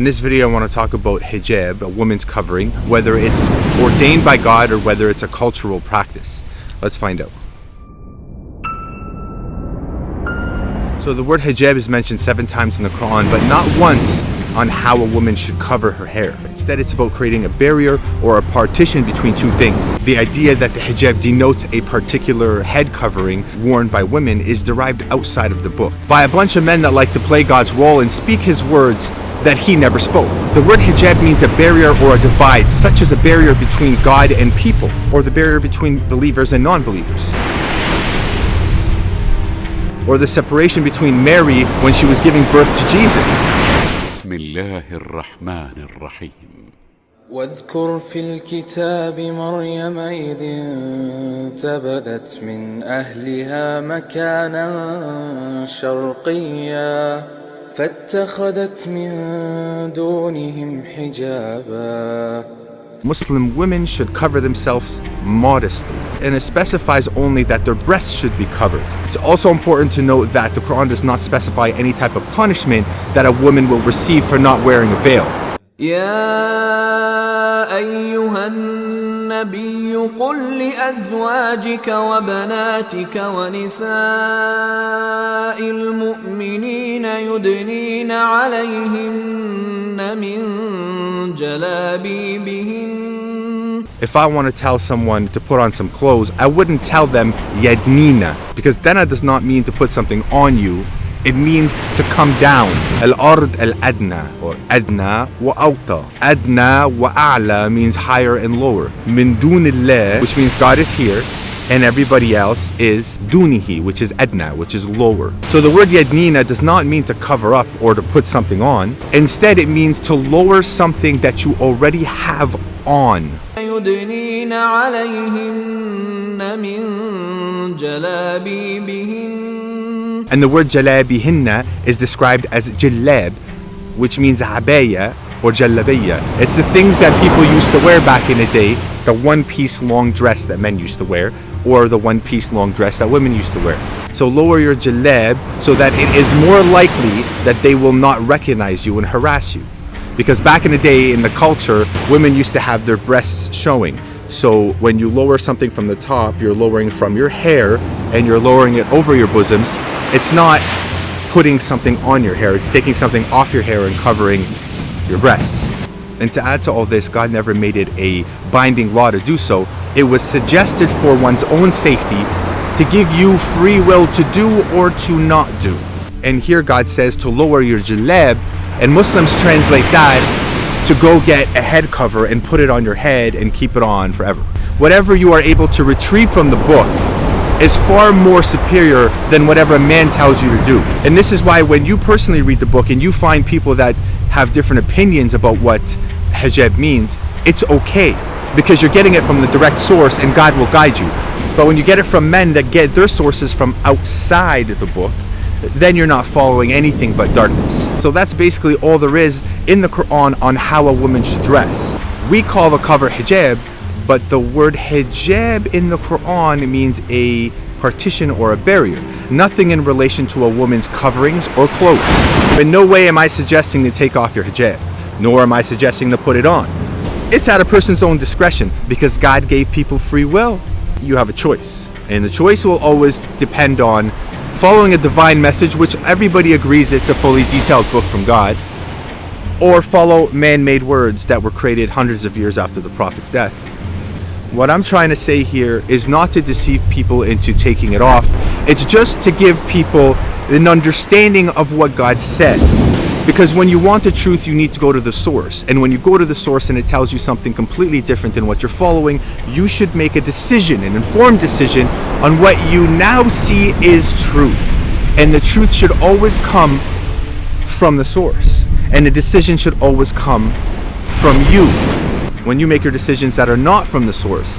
In this video, I want to talk about hijab, a woman's covering, whether it's ordained by God or whether it's a cultural practice. Let's find out. So the word hijab is mentioned 7 times in the Quran, but not once on how a woman should cover her hair. Instead, it's about creating a barrier or a partition between two things. The idea that the hijab denotes a particular head covering worn by women is derived outside of the book by a bunch of men that like to play God's role and speak his words that he never spoke. The word hijab means a barrier or a divide, such as a barrier between God and people, or the barrier between believers and non-believers, or the separation between Mary when she was giving birth to Jesus. بسم الله الرحمن الرحيم. واذكر في الكتاب مريم إذ انتبذت من أهلها مكانا شرقيا فاتخذت من دونهم حجابا. Muslim women should cover themselves modestly, and it specifies only that their breasts should be covered. It's also important to note that the Quran does not specify any type of punishment that a woman will receive for not wearing a veil. يا أيها النبي قل لأزواجك وبناتك ونساء المؤمنين يدنين عليهن من جلابيبهن. If I want to tell someone to put on some clothes, I wouldn't tell them yadnina, because dana does not mean to put something on you. It means to come down. Al-ard al-adna, or adna wa awta. Adna wa a'la means higher and lower. Min dunillah, which means God is here, and everybody else is dunihi, which is adna, which is lower. So the word yadnina does not mean to cover up or to put something on. Instead, it means to lower something that you already have on. يدنين عليهن من جلابيبهن. And the word jalabihinna is described as jallab, which means abaya or jallabiya. It's the things that people used to wear back in the day, the one-piece long dress that men used to wear, or the one-piece long dress that women used to wear. So lower your jallab so that it is more likely that they will not recognize you and harass you. Because back in the day, in the culture, women used to have their breasts showing. So when you lower something from the top, you're lowering from your hair and you're lowering it over your bosoms. It's not putting something on your hair, it's taking something off your hair and covering your breasts. And to add to all this, God never made it a binding law to do so. It was suggested for one's own safety to give you free will to do or to not do. And here God says to lower your jalab, and Muslims translate that to go get a head cover and put it on your head and keep it on forever. Whatever you are able to retrieve from the book is far more superior than whatever a man tells you to do. And this is why when you personally read the book and you find people that have different opinions about what hijab means, it's okay, because you're getting it from the direct source and God will guide you. But when you get it from men that get their sources from outside the book, then you're not following anything but darkness. So that's basically all there is in the Quran on how a woman should dress. We call the cover hijab, but the word hijab in the Quran means a partition or a barrier. Nothing in relation to a woman's coverings or clothes. In no way am I suggesting to take off your hijab, nor am I suggesting to put it on. It's at a person's own discretion, because God gave people free will. You have a choice, and the choice will always depend on following a divine message, which everybody agrees it's a fully detailed book from God, or follow man-made words that were created hundreds of years after the Prophet's death. What I'm trying to say here is not to deceive people into taking it off. It's just to give people an understanding of what God says. Because when you want the truth, you need to go to the source. And when you go to the source and it tells you something completely different than what you're following, you should make a decision, an informed decision, on what you now see is truth. And the truth should always come from the source. And the decision should always come from you. When you make your decisions that are not from the source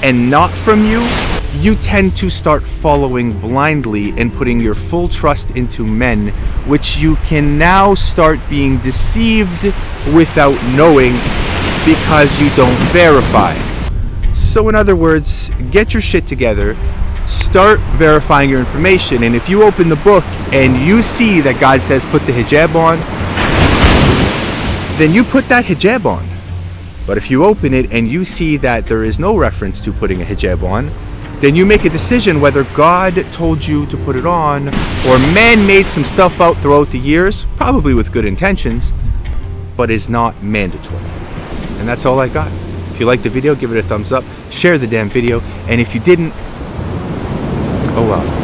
and not from you, you tend to start following blindly and putting your full trust into men, which you can now start being deceived without knowing because you don't verify. So in other words, get your shit together, start verifying your information, and if you open the book and you see that God says put the hijab on, then you put that hijab on. But if you open it and you see that there is no reference to putting a hijab on, then you make a decision whether God told you to put it on or man made some stuff out throughout the years, probably with good intentions, but is not mandatory. And that's all I got. If you liked the video, give it a thumbs up, share the damn video, and if you didn't, oh well.